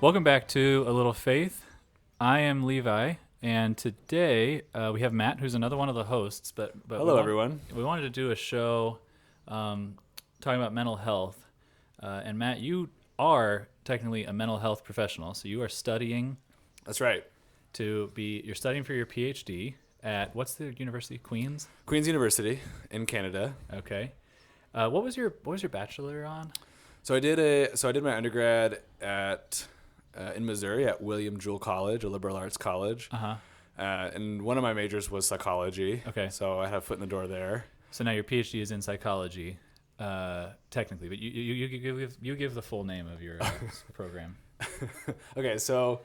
Welcome back to A Little Faith. I am Levi, and today we have Matt, who's another one of the hosts. But Hello, everyone. We wanted to do a show talking about mental health. And Matt, you are technically a mental health professional, so you are studying. That's right. You're studying for your PhD at what's the university? Queen's University in Canada. Okay. What was your bachelor on? So I did my undergrad at in Missouri at William Jewell College, a liberal arts college. And one of my majors was psychology. Okay. So I had a foot in the door there. So now your PhD is in psychology, technically, but you give the full name of your program. Okay, so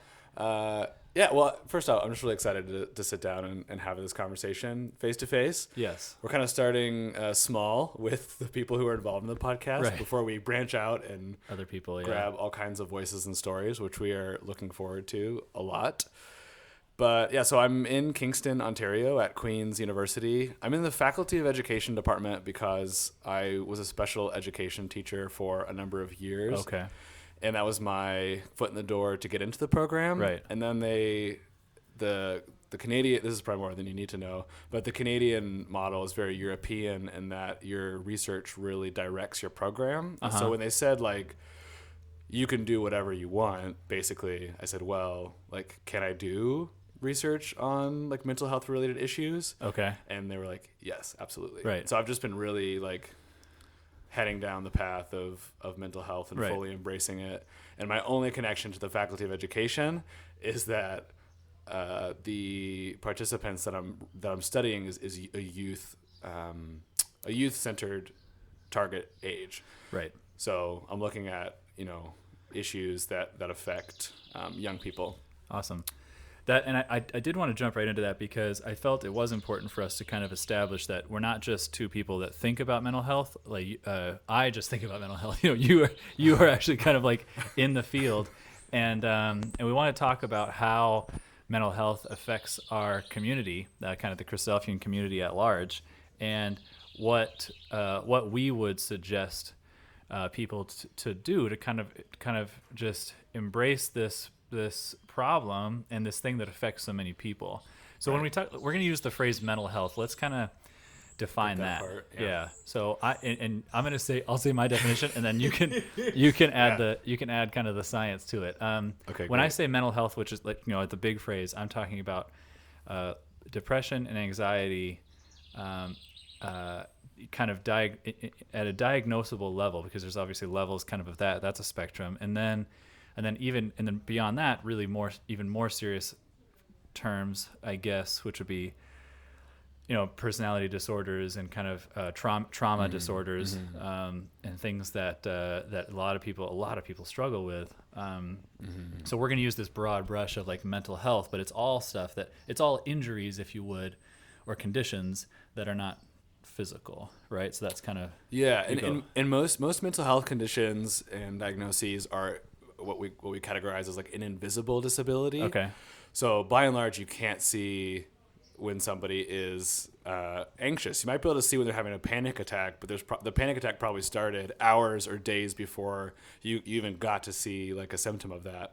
well, first off, I'm just really excited to sit down and have this conversation face to face. Yes. We're kind of starting small with the people who are involved in the podcast before we branch out and other people grab all kinds of voices and stories, which we are looking forward to a lot. But yeah, so I'm in Kingston, Ontario at Queen's University. I'm in the Faculty of Education department because I was a special education teacher for a number of years. Okay. And that was my foot in the door to get into the program. Right. And then the Canadian, this is probably more than you need to know, but the Canadian model is very European in that your research really directs your program. So when they said, like, you can do whatever you want, basically, I said, well, like, can I do research on, like, mental health related issues? Okay. And they were like, yes, absolutely. Right. So I've just been really, like, heading down the path of mental health and fully embracing it. And my only connection to the Faculty of Education is that the participants that I'm studying is a youth centered target age. Right. So I'm looking at issues that affect young people. Awesome. I did want to jump right into that because I felt it was important for us to kind of establish that we're not just two people that think about mental health. Like I just think about mental health. You are actually kind of like in the field, and we want to talk about how mental health affects our community, kind of the Christadelphian community at large, and what we would suggest people to do to kind of just embrace this problem and this thing that affects so many people. So when we talk, we're going to use the phrase mental health. Let's kind of define that. Yeah. So I'm going to say, I'll say my definition, and then you can add you can add kind of the science to it. Okay. When I say mental health, which is like the big phrase, I'm talking about depression and anxiety, kind of at a diagnosable level, because there's obviously levels kind of that. That's a spectrum, and then beyond that, really even more serious terms, I guess, which would be, personality disorders and kind of trauma disorders, and things that a lot of people struggle with. So we're going to use this broad brush of like mental health, but it's all injuries, if you would, or conditions that are not physical, right? So that's kind of and most mental health conditions and diagnoses are what we categorize as like an invisible disability. Okay. So by and large, you can't see when somebody is anxious. You might be able to see when they're having a panic attack, but the panic attack probably started hours or days before you even got to see like a symptom of that.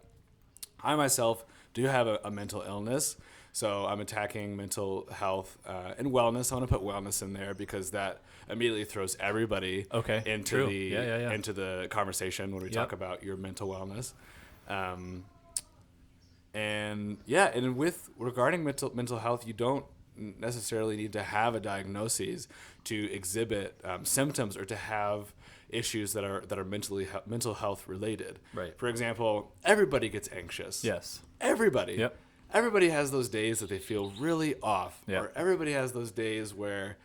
I myself do have a mental illness, so I'm attacking mental health and wellness. I want to put wellness in there because that immediately throws everybody into into the conversation when we talk about your mental wellness. And regarding mental health, you don't necessarily need to have a diagnosis to exhibit symptoms or to have issues that are mental health related. Right. For example, everybody gets anxious. Yes. Everybody. Yep. Everybody has those days that they feel really off. Yep. Or everybody has those days where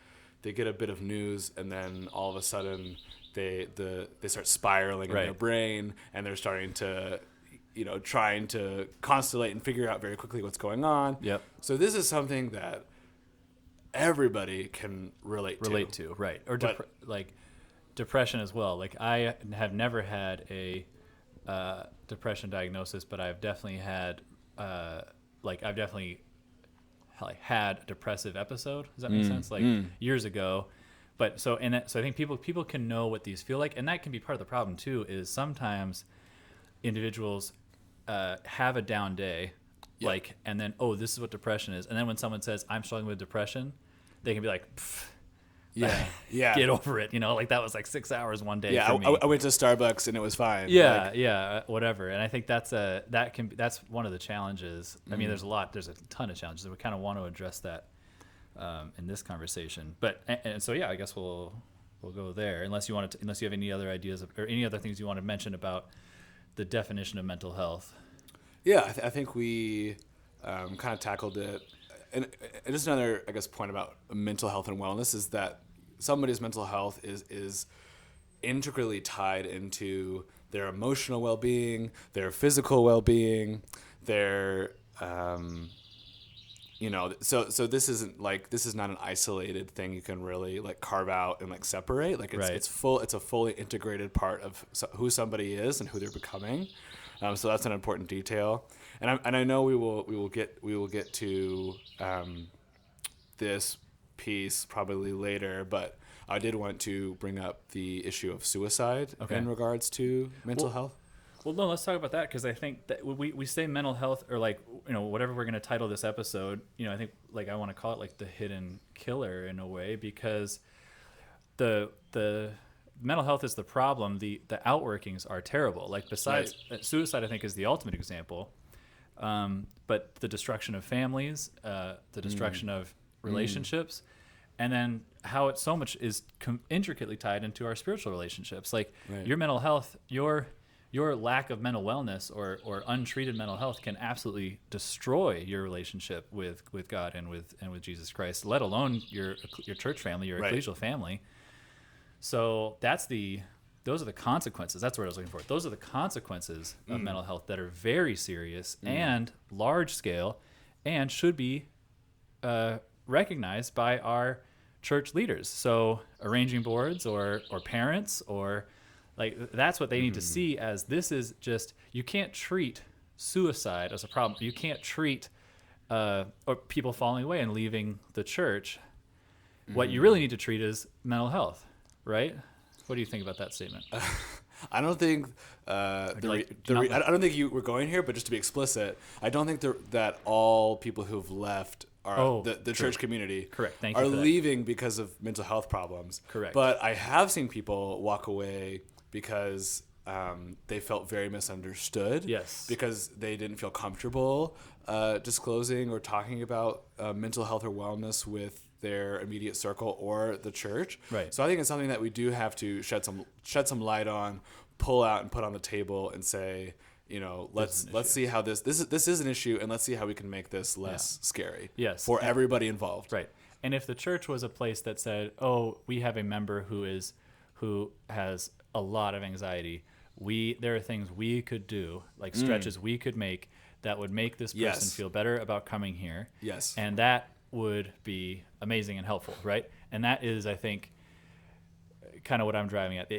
they get a bit of news and then all of a sudden they start spiraling in their brain and they're starting to trying to constellate and figure out very quickly what's going on. Yep. So this is something that everybody can relate to, right? Or like depression as well. Like I have never had a depression diagnosis, but I've definitely had had a depressive episode. Does that make sense? Years ago. But so I think people can know what these feel like, and that can be part of the problem too. Is sometimes individuals have a down day, Yep. like, and then, oh, this is what depression is. And then when someone says, I'm struggling with depression, they can be like, "Pff, Yeah. get over it. Like that was like 6 hours one day Yeah. for me. I went to Starbucks and it was fine. Yeah, Like, whatever. And I think that's one of the challenges. I mean, there's a ton of challenges. We kind of want to address that in this conversation. But and so yeah, I guess we'll go there. Unless you have any other ideas or any other things you want to mention about the definition of mental health. yeah. I think we kind of tackled it. And just another, I guess, point about mental health and wellness is that somebody's mental health is integrally tied into their emotional well-being, their physical well-being, their so this is not an isolated thing you can really like carve out and like separate. Like Right. it's a fully integrated part of who somebody is and who they're becoming. So that's an important detail. And I know we will get to this piece probably later, but I did want to bring up the issue of suicide Okay. in regards to mental health. Well, no, let's talk about that because I think that we say mental health or like whatever we're going to title this episode. I think like I want to call it like the hidden killer in a way because the mental health is the problem. The outworkings are terrible. Like besides suicide, I think is the ultimate example. But the destruction of families, the destruction of relationships, and then how it so much is intricately tied into our spiritual relationships. Like your mental health, your lack of mental wellness or untreated mental health can absolutely destroy your relationship with God and with Jesus Christ, let alone your church family, your ecclesial family. So those are the consequences. That's what I was looking for. Those are the consequences of mental health that are very serious and large scale and should be recognized by our church leaders. So arranging boards or parents or like that's what they need to see as this is just, you can't treat suicide as a problem. You can't treat or people falling away and leaving the church. What you really need to treat is mental health, right? What do you think about that statement? I don't think I don't think you were going here, but just to be explicit, I don't think that all people who've left are the church community Correct. Thank you are for that. leaving because of mental health problems. Correct. But I have seen people walk away because they felt very misunderstood. Yes. Because they didn't feel comfortable disclosing or talking about mental health or wellness with their immediate circle or the church. Right. So I think it's something that we do have to shed some light on, pull out and put on the table and say, let's see how this is an issue and let's see how we can make this less scary. Yes. For everybody involved. Right. And if the church was a place that said, "Oh, we have a member who has a lot of anxiety. There are things we could do, like stretches we could make that would make this person feel better about coming here." Yes. And that would be amazing and helpful, right? And that is, I think, kind of what I'm driving at.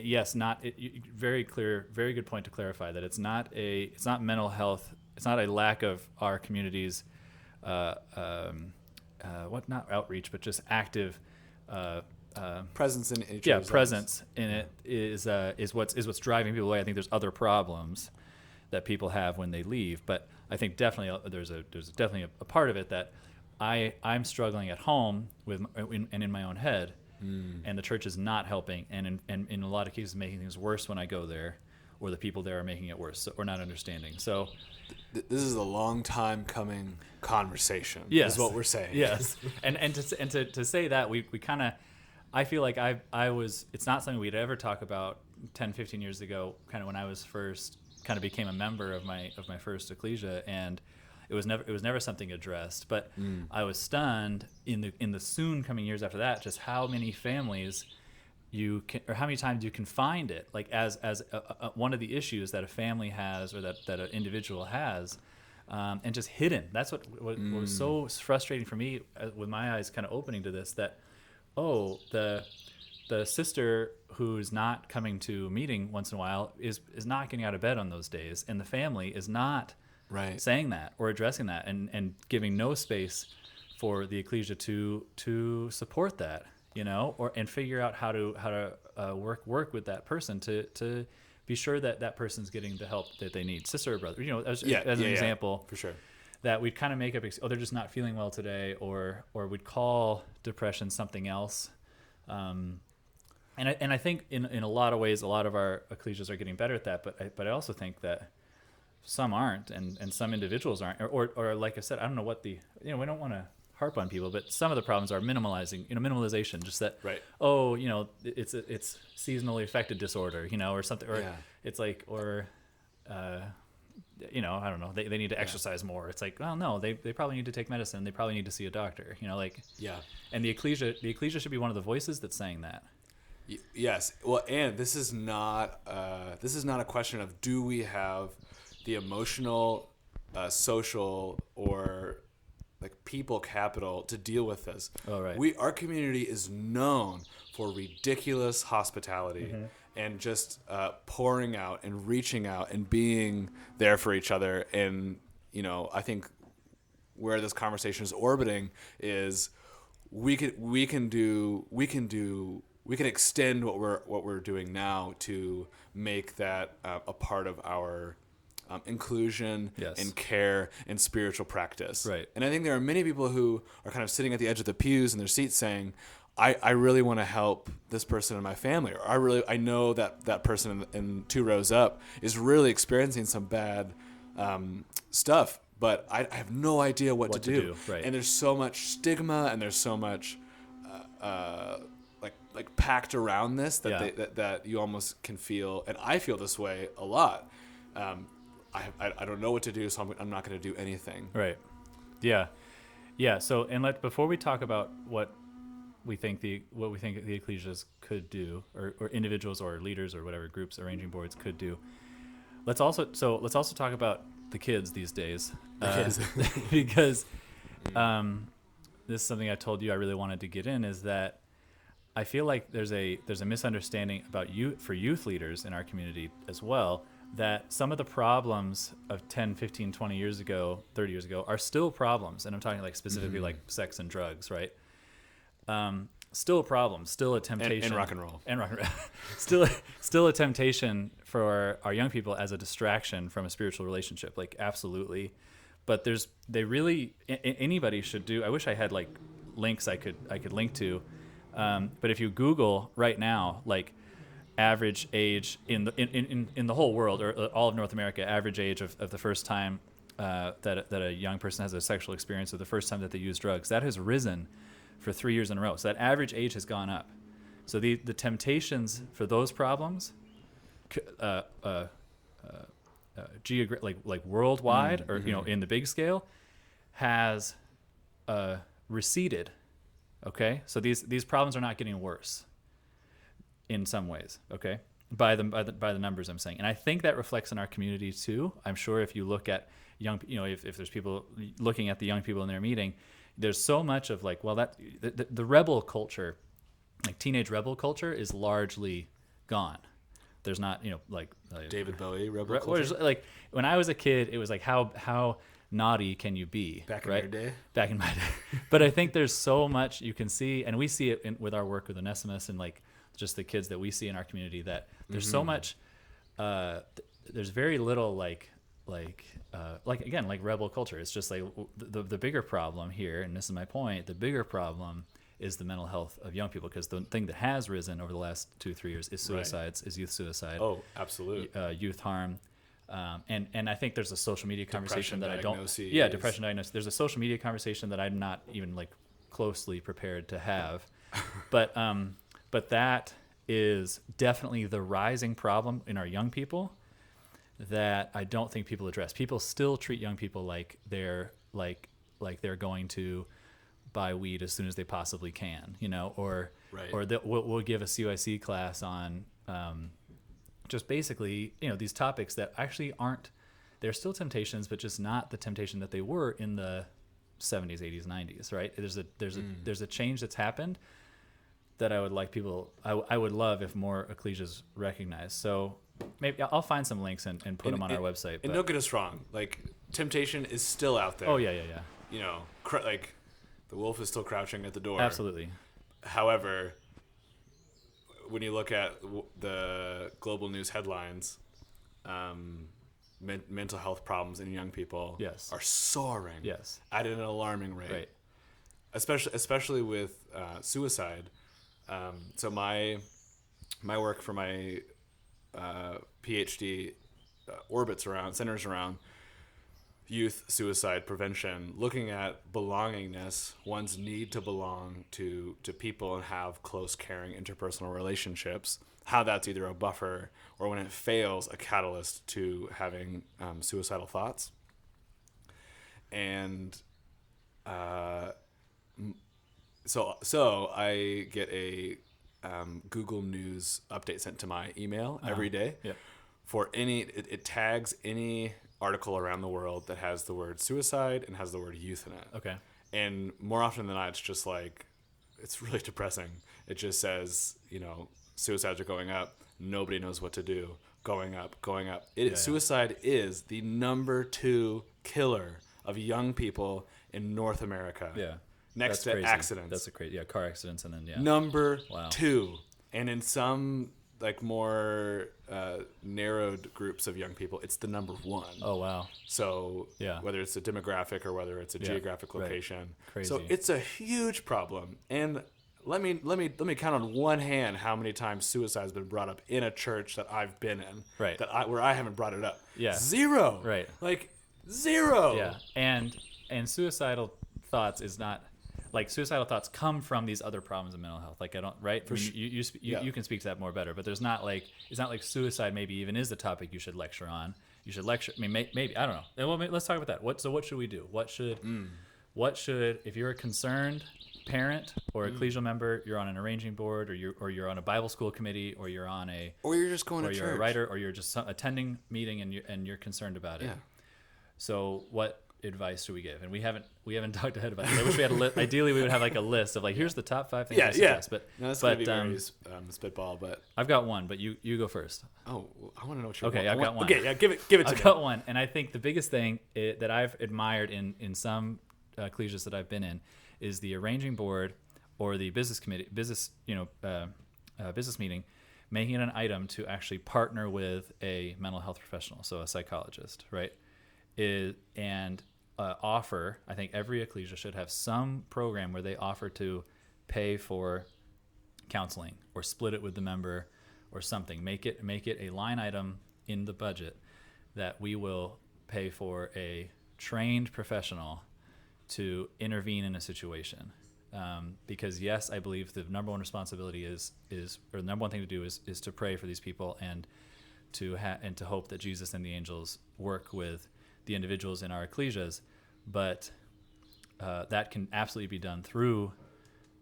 Very clear, very good point to clarify that it's not mental health. It's not a lack of our community's, not outreach, but just active, presence in each other's presence in it is what's driving people away. I think there's other problems that people have when they leave, but I think definitely there's definitely a part of it that I'm struggling at home and in my own head, and the church is not helping, and in a lot of cases making things worse when I go there, or the people there are making it worse or not understanding. So this is a long time coming conversation. Yes, is what we're saying. Yes, and to say that we kind of, I feel like it's not something we'd ever talk about 10, 15 years ago, kind of when I was first kind of became a member of my first ecclesia, and it was never something addressed. But I was stunned in the soon coming years after that, just how many families or how many times you can find it, like as one of the issues that a family has or that an individual has, and just hidden. That's what was so frustrating for me with my eyes kind of opening to this, that the sister who's not coming to a meeting once in a while is not getting out of bed on those days, and the family is not saying that or addressing that and giving no space for the ecclesia to support that, and figure out how to work with that person to be sure that that person's getting the help that they need, sister or brother, as Yeah, an example, for sure. that we'd kind of make up, they're just not feeling well today, or we'd call depression something else. And I think in a lot of ways, a lot of our ecclesias are getting better at that, but I also think that some aren't, and some individuals aren't, or like I said, I don't know what we don't want to harp on people, but some of the problems are minimalization, just that, Right. it's seasonally affected disorder, or something, or it's like, or I don't know, they need to exercise more. It's like, well, no, they probably need to take medicine, they probably need to see a doctor, and the ecclesia should be one of the voices that's saying that. Yes. Well, and this is not a question of do we have the emotional, social, or like people capital to deal with this. Oh, right. Our community is known for ridiculous hospitality and just pouring out and reaching out and being there for each other. And I think where this conversation is orbiting is we can extend what we're doing now to make that a part of our inclusion and care and spiritual practice. Right. And I think there are many people who are kind of sitting at the edge of the pews in their seats saying, I really want to help this person in my family, or I know that person in 2 rows up is really experiencing some bad stuff, but I have no idea what to do. Right. And there's so much stigma, and there's so much like packed around this that you almost can feel, and I feel this way a lot. I don't know what to do, so I'm not going to do anything. Right. Yeah. So, and before we talk about what we think the ecclesias could do, or individuals or leaders or whatever groups, arranging boards could do, let's also talk about the kids these days, because this is something I told you I really wanted to get in, is that I feel like there's a misunderstanding about youth leaders in our community as well, that some of the problems of 10, 15, 20 years ago, 30 years ago are still problems. And I'm talking like specifically like sex and drugs, right? Still a problem, still a temptation. And rock and roll. Still a temptation for our young people as a distraction from a spiritual relationship, like absolutely. But anybody should do, I wish I had like links I could link to. But if you Google right now, like average age in the whole world, or all of North America, average age of the first time that a young person has a sexual experience, or the first time that they use drugs, that has risen for 3 years in a row. So that average age has gone up. So the temptations for those problems, like worldwide, or in the big scale, has receded. Okay, so these problems are not getting worse in some ways. Okay, by the numbers I'm saying, and I think that reflects in our community too. I'm sure if you look at if there's people looking at the young people in their meeting, there's so much of like, well, that the rebel culture, like teenage rebel culture, is largely gone. There's not like David Bowie rebel culture. Like when I was a kid, it was like how naughty can you be? Back in right? your day? Back in my day. But I think there's so much you can see, and we see it with our work with Onesimus and like just the kids that we see in our community, that there's so much, there's very little like again, like rebel culture. It's just like the bigger problem here, and this is my point, the bigger problem is the mental health of young people, because the thing that has risen over the last 2-3 years is suicides, is youth suicide. Oh, absolutely. Youth harm. And I think there's a social media conversation diagnoses. Depression diagnosis. There's a social media conversation that I'm not even like closely prepared to have, but that is definitely the rising problem in our young people that I don't think people address. People still treat young people like they're they're going to buy weed as soon as they possibly can, or we'll give a CYC class on just basically, these topics that actually aren't, they're still temptations, but just not the temptation that they were in the 70s, 80s, 90s, right? There's a change that's happened that I would like people, I would love if more ecclesias recognize. So maybe I'll find some links and put them on our website. And don't get us wrong, like temptation is still out there. Oh yeah. Like the wolf is still crouching at the door. Absolutely. However, when you look at the global news headlines, mental health problems in young people Yes. are soaring Yes. at an alarming rate. Right. Especially with suicide. So my work for my PhD centers around youth suicide prevention, looking at belongingness, one's need to belong to people and have close, caring interpersonal relationships, how that's either a buffer or, when it fails, a catalyst to having suicidal thoughts. And so I get a Google News update sent to my email every day. Yep. For it tags any article around the world that has the word suicide and has the word youth in it. Okay. And more often than not, it's just like, it's really depressing. It just says, suicides are going up. Nobody knows what to do. Going up. Suicide is the number 2 killer of young people in North America. Yeah. Next That's to crazy. accidents. That's a crazy. Yeah, car accidents and then Number Wow. 2. And in some more narrowed groups of young people, it's the number 1. Oh wow. So Yeah. whether it's a demographic or whether it's a geographic right. location. Crazy. So it's a huge problem. And let me count on one hand how many times suicide has been brought up in a church that I've been in. Right. Where I haven't brought it up. Yeah. 0. Right. Like 0. Yeah. And suicidal thoughts is not like suicidal thoughts come from these other problems in mental health. Like I don't right. I mean, you can speak to that more better. But there's not like it's not like suicide maybe even is the topic you should lecture on. You should lecture. I mean, maybe I don't know. Well, let's talk about that. What should we do? What should if you're a concerned parent or ecclesial member, you're on an arranging board, or you're on a Bible school committee, or you're on a or you're just going or to you're church. a writer, or you're just attending meeting and you're concerned about it. Yeah. So what advice do we give? And we haven't talked ahead about it. I wish we had a list. Ideally, we would have like a list of like here's the top 5 things. Yeah, I suggest. yeah. But No, that's but gonna be very spitball. But I've got one. But you go first. oh, I want to know what you're. Okay, I've got one. Okay, yeah, give it to me. I've got one, and I think the biggest thing that I've admired in some ecclesias that I've been in is the arranging board or the business committee, business meeting, making it an item to actually partner with a mental health professional, so a psychologist, right? Offer. I think every ecclesia should have some program where they offer to pay for counseling or split it with the member or something. Make it a line item in the budget that we will pay for a trained professional to intervene in a situation. Because yes, I believe the number one responsibility or the number one thing to do is to pray for these people and to hope that Jesus and the angels work with the individuals in our ecclesias, but that can absolutely be done through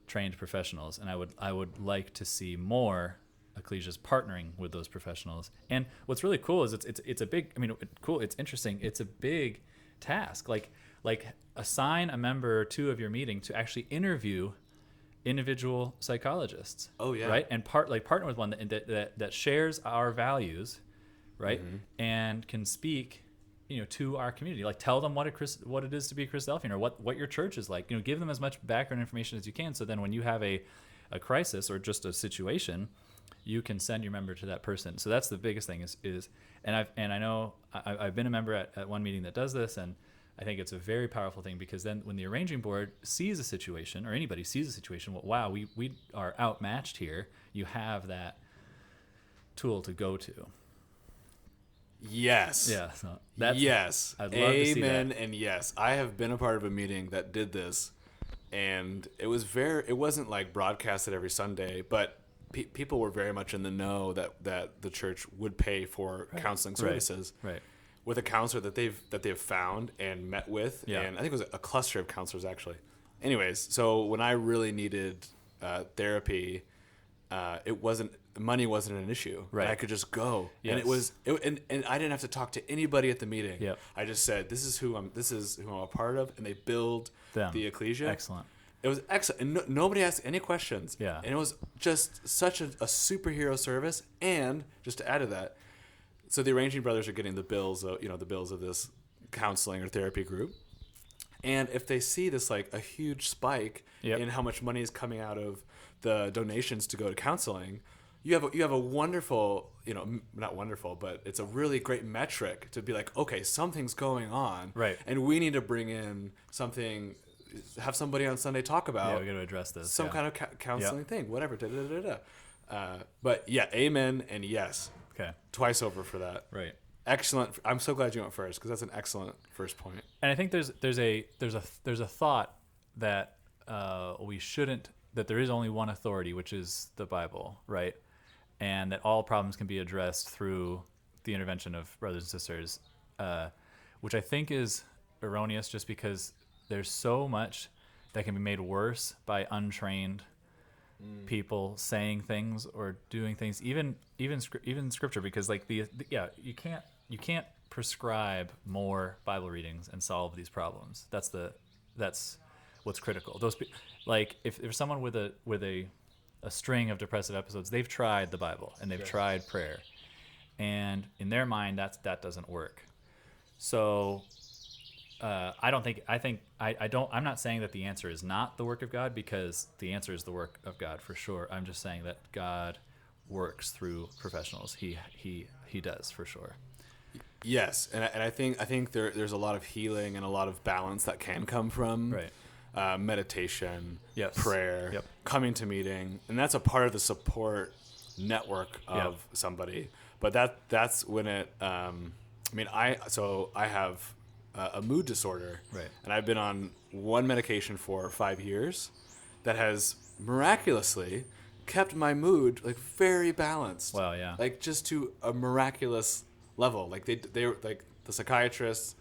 trained professionals. And I would like to see more ecclesias partnering with those professionals. And what's really cool is it's a big. I mean, cool. It's interesting. It's a big task. Like assign a member or 2 of your meeting to actually interview individual psychologists. Oh yeah. Right. And partner with one that shares our values, right, and can speak to our community. Like tell them what it is to be a Christadelphian, or what your church is like. Give them as much background information as you can, so then when you have a crisis or just a situation, you can send your member to that person. So that's the biggest thing is and I know I've been a member at one meeting that does this, and I think it's a very powerful thing, because then when the arranging board sees a situation, or anybody sees a situation, well, wow, we are outmatched here. You have that tool to go to. Yes. Yeah. So that's, yes. I'd love to see that. Amen and yes. I have been a part of a meeting that did this, and it wasn't like broadcasted every Sunday, but people were very much in the know that the church would pay for counseling services. Right. With a counselor that they've found and met with, and I think it was a cluster of counselors actually. Anyways, so when I really needed therapy, money wasn't an issue. Right. I could just go, Yes. and and I didn't have to talk to anybody at the meeting. Yep. I just said, this is who I'm a part of, and they billed the ecclesia. Excellent. It was excellent, and nobody asked any questions. Yeah. And it was just such a superhero service. And just to add to that, so the arranging brothers are getting the bills of this counseling or therapy group, and if they see this like a huge spike in how much money is coming out of the donations to go to counseling, you have a wonderful, not wonderful, but it's a really great metric to be like, okay, something's going on, Right. and we need to bring in something, have somebody on Sunday talk about Yeah, we got to address this. some yeah. kind of counseling thing, whatever. But yeah, amen and yes, Okay. twice over for that. Right. Excellent. I'm so glad you went first because that's an excellent first point. And I think there's a thought that we shouldn't, that there is only one authority, which is the Bible, right? And that all problems can be addressed through the intervention of brothers and sisters, which I think is erroneous, just because there's so much that can be made worse by untrained people saying things or doing things, even scripture, because like you can't prescribe more Bible readings and solve these problems. That's what's critical. Like if there's someone with a string of depressive episodes, they've tried the Bible and they've tried prayer, and in their mind that doesn't work. So I'm not saying that the answer is not the work of God, because the answer is the work of God for sure. I'm just saying that God works through professionals. He does for sure. Yes, and I think there's a lot of healing and a lot of balance that can come from meditation, prayer, coming to meeting, and that's a part of the support network of somebody. But that's when it. I have a mood disorder, right? And I've been on one medication for 5 years that has miraculously kept my mood like very balanced. Wow, yeah. Like just to a miraculous level. Like they were like the psychiatrists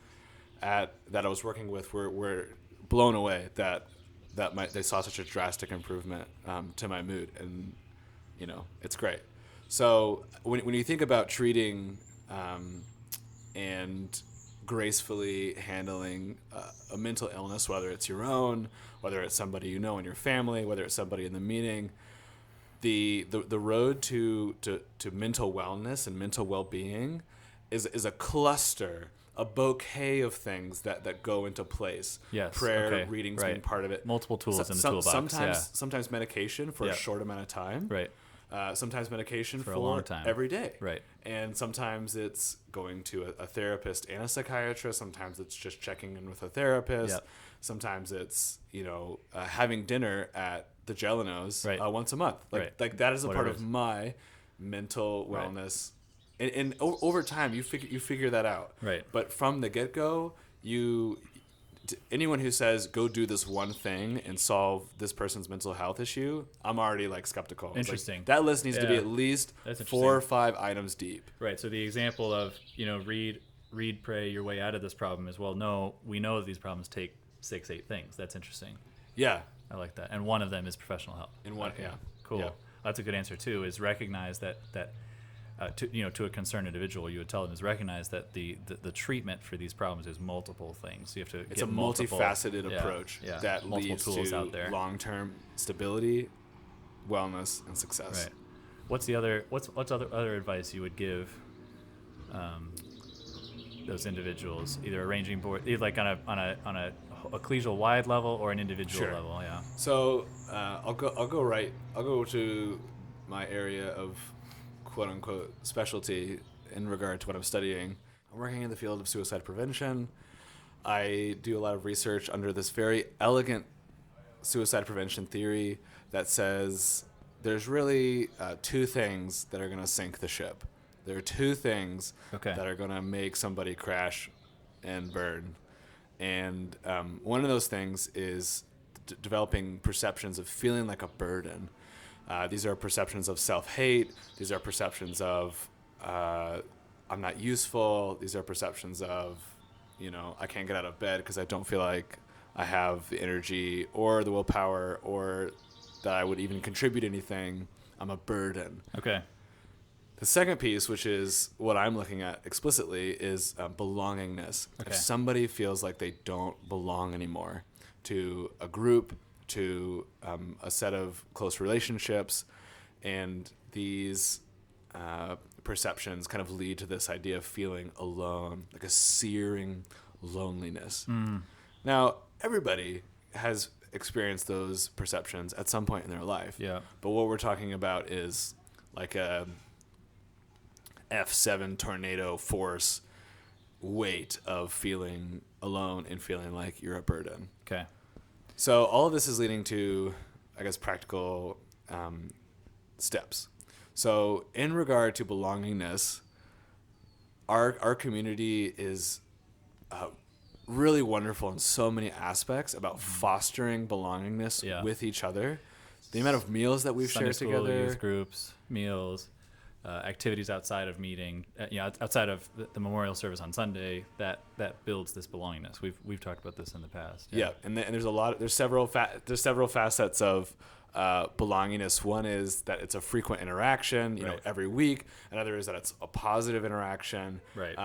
that I was working with were blown away that they saw such a drastic improvement to my mood, and it's great. So when you think about treating and gracefully handling a mental illness, whether it's your own, whether it's somebody in your family, whether it's somebody in the meeting, the road to mental wellness and mental well-being is a cluster, a bouquet of things that go into place. Yes. Prayer, readings being part of it. Multiple tools in the toolbox. Sometimes medication for a short amount of time. Right. Sometimes medication for a long time. Every day. Right. And sometimes it's going to a therapist and a psychiatrist. Sometimes it's just checking in with a therapist. Yep. Sometimes it's having dinner at the Jellinos once a month. Like that is a part of my mental wellness. And over time, you figure that out. Right. But from the get-go, anyone who says go do this one thing and solve this person's mental health issue, I'm already like skeptical. Interesting. Like, that list needs to be at least 4 or 5 items deep. Right. So the example of read, pray your way out of this problem is, well, no, we know that these problems take 6-8 things. That's interesting. Yeah. I like that. And one of them is professional help. Cool. Yeah. That's a good answer too. Is recognize that to a concerned individual, you would tell them is recognize that the treatment for these problems is multiple things. You have to. It's a multifaceted approach that leads to long-term stability, wellness, and success. Right. What's other advice you would give those individuals, either arranging board, either like on a collegial wide level or an individual level? Yeah. So I'll go to my area of quote unquote specialty in regard to what I'm studying. I'm working in the field of suicide prevention. I do a lot of research under this very elegant suicide prevention theory that says there's really 2 things that are going to sink the ship. There are 2 things that are going to make somebody crash and burn. And one of those things is developing perceptions of feeling like a burden. These are perceptions of self-hate. These are perceptions of I'm not useful. These are perceptions of, I can't get out of bed because I don't feel like I have the energy or the willpower or that I would even contribute anything. I'm a burden. Okay. The second piece, which is what I'm looking at explicitly, is belongingness. Okay. If somebody feels like they don't belong anymore to a group, to a set of close relationships, and these perceptions kind of lead to this idea of feeling alone, like a searing loneliness. Now, everybody has experienced those perceptions at some point in their life. Yeah. But what we're talking about is like a F7 tornado force weight of feeling alone and feeling like you're a burden. Okay. So all of this is leading to, I guess, practical steps. So in regard to belongingness, our community is really wonderful in so many aspects about fostering belongingness with each other. The amount of meals that we've Sunday shared school, together, youth groups, meals, activities outside of meeting, outside of the memorial service on Sunday, that builds this belongingness. We've talked about this in the past. Yeah, and there's several facets of belongingness. One is that it's a frequent interaction, you know, every week. Another is that it's a positive interaction. Right.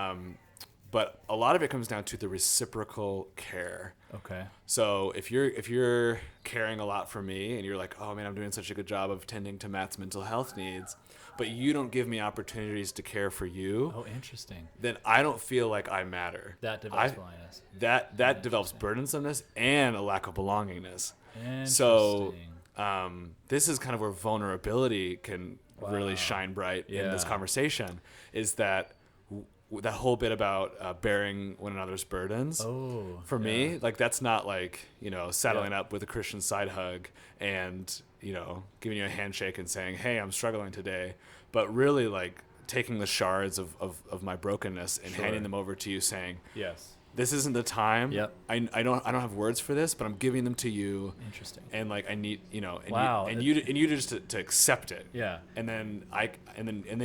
But a lot of it comes down to the reciprocal care. Okay. So if you're caring a lot for me and you're like, oh man, I'm doing such a good job of tending to Matt's mental health needs, but you don't give me opportunities to care for you. Oh, interesting. Then I don't feel like I matter. That develops belongingness. That develops burdensomeness and a lack of belongingness. Interesting. So this is kind of where vulnerability can really shine bright in this Yeah. conversation. Is that that whole bit about bearing one another's burdens? Oh, For me, like that's not like, you know, saddling up with a Christian side hug and, you know, giving you a handshake and saying, hey, I'm struggling today, but really like taking the shards of my brokenness and handing them over to you, saying, yes, this isn't the time. Yep. I don't have words for this, but I'm giving them to you. Interesting. And like I need, you know, and Wow. you just to accept it. Yeah. And then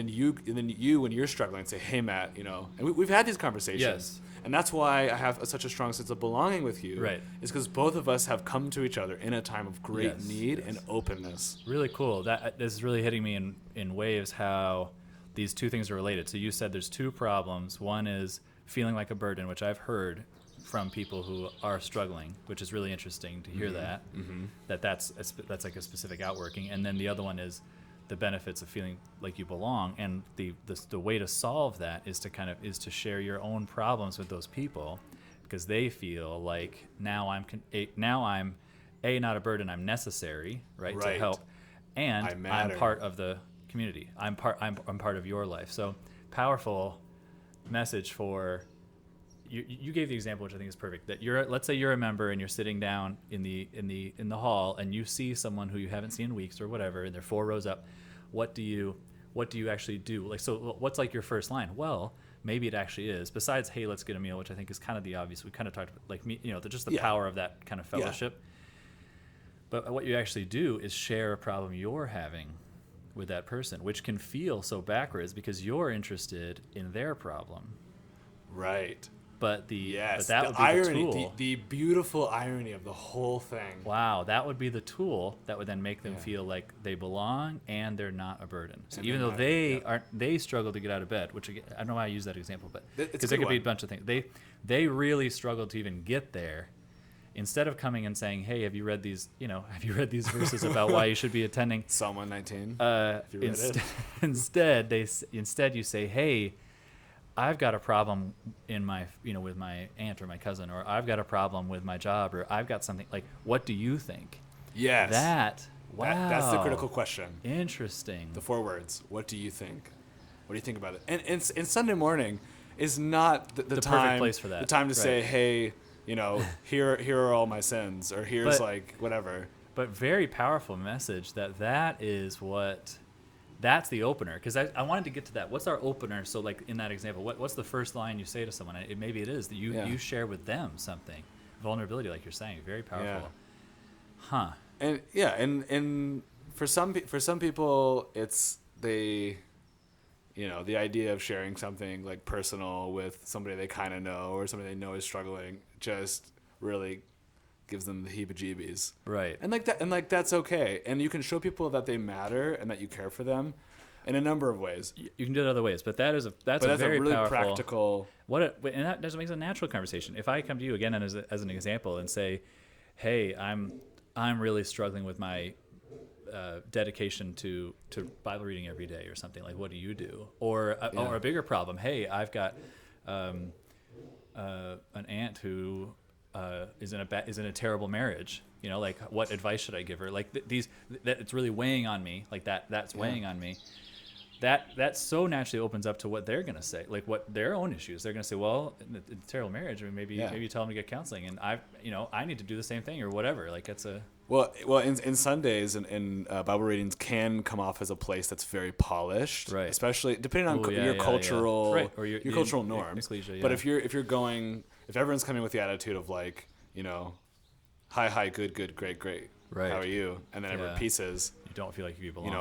you when you're struggling, say, hey Matt, you know, and we've had these conversations. Yes. And that's why I have such a strong sense of belonging with you. Right. Is because both of us have come to each other in a time of great Yes, need yes. and openness. Really cool. This is really hitting me in waves how these two things are related. So you said there's two problems. One is feeling like a burden, which I've heard from people who are struggling, which is really interesting to hear that. Mm-hmm. That's like a specific outworking. And then the other one is the benefits of feeling like you belong. And the way to solve that is to share your own problems with those people, because they feel like now I'm not a burden, I'm necessary, right. To help, and I'm part of the community. I'm part of your life. So powerful message for you. You gave the example, which I think is perfect, that let's say you're a member and you're sitting down in the hall and you see someone who you haven't seen in weeks or whatever, and they're 4 rows up. What do you actually do? Like, so what's like your first line? Well, maybe it actually is, besides, hey, let's get a meal, which I think is kind of the obvious. We kind of talked about, like, you know, just the power of that kind of fellowship. But what you actually do is share a problem you're having with that person, which can feel so backwards because you're interested in their problem. Right. But that the would be irony, the tool. the beautiful irony of the whole thing. Wow, that would be the tool that would then make them feel like they belong and they're not a burden. So even though they struggle to get out of bed, which again, I don't know why I use that example, but because it could be a bunch of things. They really struggle to even get there. Instead of coming and saying, "Hey, have you read these verses about why you should be attending Psalm 119"? Instead, you say, "Hey, I've got a problem with my aunt or my cousin, or I've got a problem with my job, or I've got something like, what do you think?" Yes. That's the critical question. Interesting. The 4 words. What do you think? What do you think about it? And Sunday morning is not the time, perfect place for that. The time to say, hey, you know, here are all my sins, or here's like whatever. But very powerful message that's the opener, because I wanted to get to that. What's our opener? So like in that example, what's the first line you say to someone? Maybe it is that you share with them something. Vulnerability, like you're saying, very powerful. Huh. And for some people, it's the idea of sharing something like personal with somebody they kind of know or somebody they know is struggling just really gives them the heebie-jeebies. Right. And that's okay. And you can show people that they matter and that you care for them in a number of ways. You can do it other ways, but that's a very really powerful, practical. And that doesn't make it a natural conversation. If I come to you again as an example and say, "Hey, I'm really struggling with my dedication to Bible reading every day," or something like, "What do you do?" Or a bigger problem. "Hey, I've got an aunt who is in a terrible marriage. like what advice should I give her? Like that it's really weighing on me. Like that's weighing on me. That so naturally opens up to what they're gonna say, like what their own issues. They're gonna say, well, in a terrible marriage, I mean, maybe you tell them to get counseling, and I need to do the same thing or whatever. Like it's a well in Sundays and Bible readings can come off as a place that's very polished, right? Especially depending on your cultural right. Or your cultural norms. Ecclesia, But if everyone's coming with the attitude of like, hi, good, great, right? How are you? And then everyone pieces. You don't feel like you belong.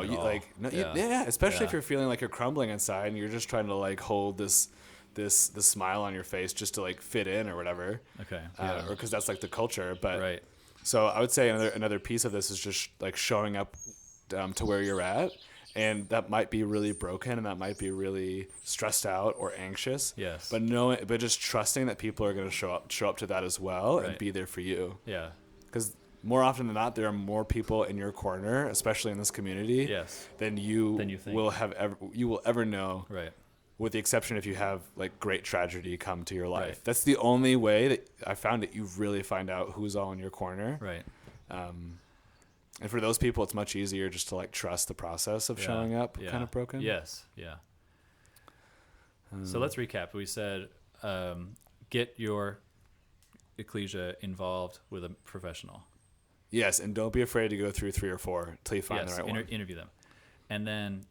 Especially if you're feeling like you're crumbling inside and you're just trying to like hold this smile on your face just to like fit in or whatever. Okay. Or because that's like the culture. But right. So I would say another piece of this is just like showing up to where you're at, and that might be really broken and that might be really stressed out or anxious. Yes. But just trusting that people are going to show up to that as well and be there for you. Yeah. Because more often than not, there are more people in your corner, especially in this community, than you think. will ever know. Right. With the exception if you have like great tragedy come to your life. Right. That's the only way that I found that you really find out who's all in your corner. Right. And for those people, it's much easier just to like trust the process of showing up kind of broken. Yes. Yeah. So let's recap. We said, get your ecclesia involved with a professional. Yes, and don't be afraid to go through 3 or 4 until you find the right one. Interview them, and then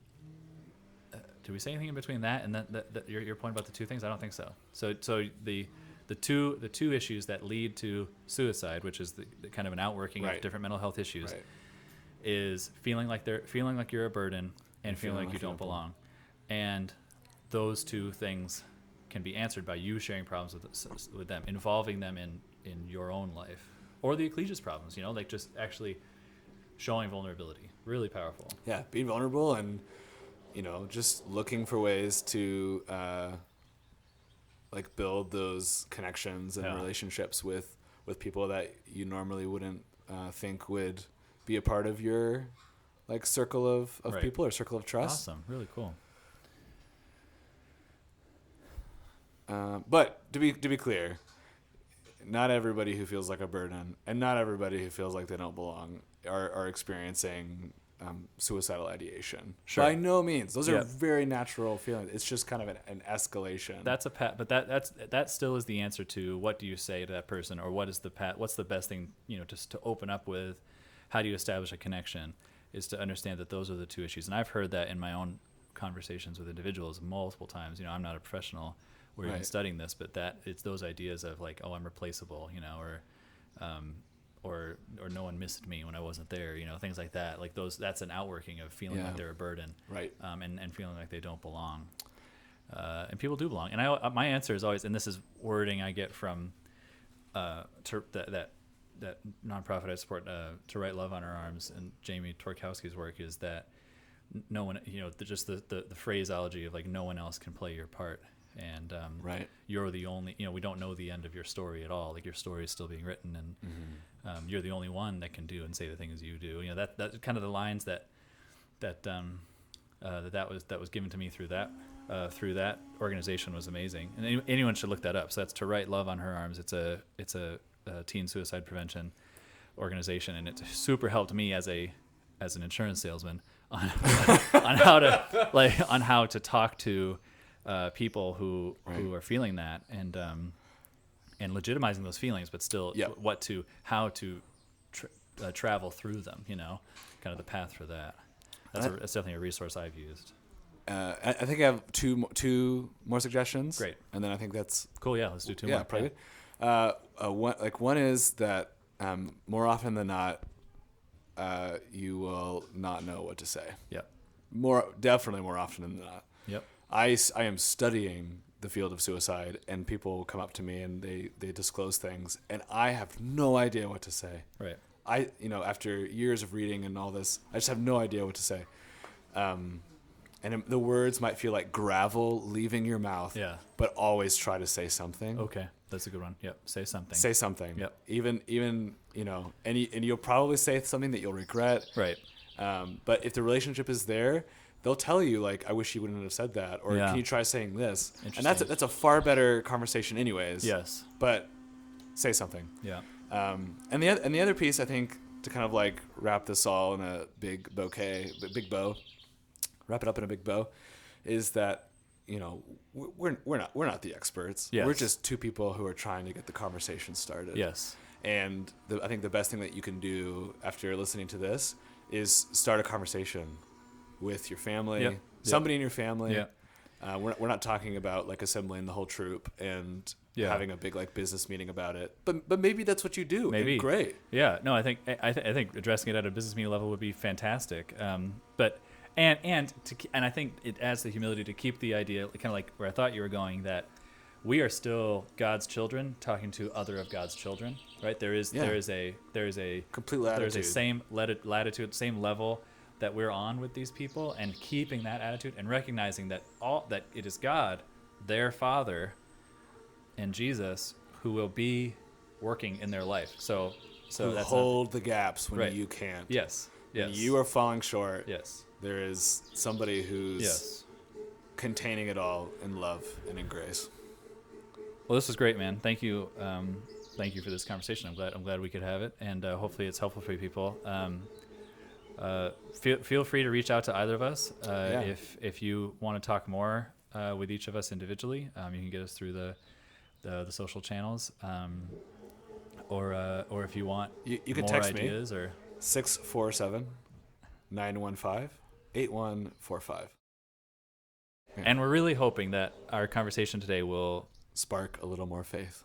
did we say anything in between that and that your point about the 2 things? I don't think so. So the 2 issues that lead to suicide, which is the kind of an outworking of different mental health issues, is feeling like you're a burden and feeling like you don't belong, and those 2 things can be answered by you sharing problems with them, involving them in your own life. Or the ecclesia's problems, like just actually showing vulnerability. Really powerful. Yeah, being vulnerable and, just looking for ways to like build those connections and relationships with people that you normally wouldn't think would be a part of your like circle of people or circle of trust. Awesome. Really cool. But to be clear, not everybody who feels like a burden and not everybody who feels like they don't belong are experiencing suicidal ideation. Sure. By no means. Those are very natural feelings. It's just kind of an escalation. That's but that still is the answer to what do you say to that person, or what's the best thing, just to open up with. How do you establish a connection is to understand that those are the 2 issues. And I've heard that in my own conversations with individuals multiple times. I'm not a professional or even studying this, but that it's those ideas of like, oh, I'm replaceable, or no one missed me when I wasn't there, things like that. Like that's an outworking of feeling like they're a burden, right? And feeling like they don't belong. And people do belong. And my answer is always, and this is wording I get from that nonprofit I support, To Write Love on Our Arms, and Jamie Torkowski's work is that no one, just the phraseology of like no one else can play your part. And you're the only, we don't know the end of your story at all. Like your story is still being written, and you're the only one that can do and say the things you do. That's kind of the lines that was given to me through that organization was amazing. And anyone should look that up. So that's To Write Love on Her Arms. It's a teen suicide prevention organization, and it super helped me as an insurance salesman on how to talk to people who are feeling that, and legitimizing those feelings, but still how to travel through them, kind of the path for that. That's definitely a resource I've used. I think I have two more suggestions. Great. And then I think that's cool. Yeah, let's do 2 more. Yeah, probably. One is that more often than not, you will not know what to say. Yep. Definitely more often than not. Yep. I am studying the field of suicide, and people come up to me and they disclose things, and I have no idea what to say. Right. After years of reading and all this, I just have no idea what to say. And the words might feel like gravel leaving your mouth. Yeah. But always try to say something. Okay, that's a good one. Yep. Say something. Say something. Yep. Even and you'll probably say something that you'll regret. Right. But if the relationship is there, they'll tell you like, I wish you wouldn't have said that, or can you try saying this? And that's a far better conversation anyways. Yes. But say something. Yeah. And the other piece, I think, to kind of like wrap this all in a big bow, wrap it up in a big bow, is that, you know, we're not the experts. Yes. We're just two people who are trying to get the conversation started. Yes. And I think the best thing that you can do after listening to this is start a conversation with your family, Yep. somebody in your family. Yep. We're not talking about like assembling the whole troop and having a big like business meeting about it, but maybe that's what you do. Maybe. And great. Yeah. No, I think addressing it at a business meeting level would be fantastic. But I think it adds the humility to keep the idea kind of like where I thought you were going, that we are still God's children talking to other of God's children, right? There is a Complete latitude. There's a same latitude, same level that we're on with these people, and keeping that attitude and recognizing that it is God, their Father, and Jesus who will be working in their life. So who that's hold the gaps when Right. you can't. Yes. When you are falling short. Yes. There is somebody who's Yes. containing it all in love and in grace. Well, this was great, man. Thank you. Thank you for this conversation. I'm glad we could have it, and hopefully it's helpful for people. Feel free to reach out to either of us if you want to talk more with each of us individually. You can get us through the social channels, or if you want You can more text ideas me or 647-915-8145. And we're really hoping that our conversation today will Spark a little more faith.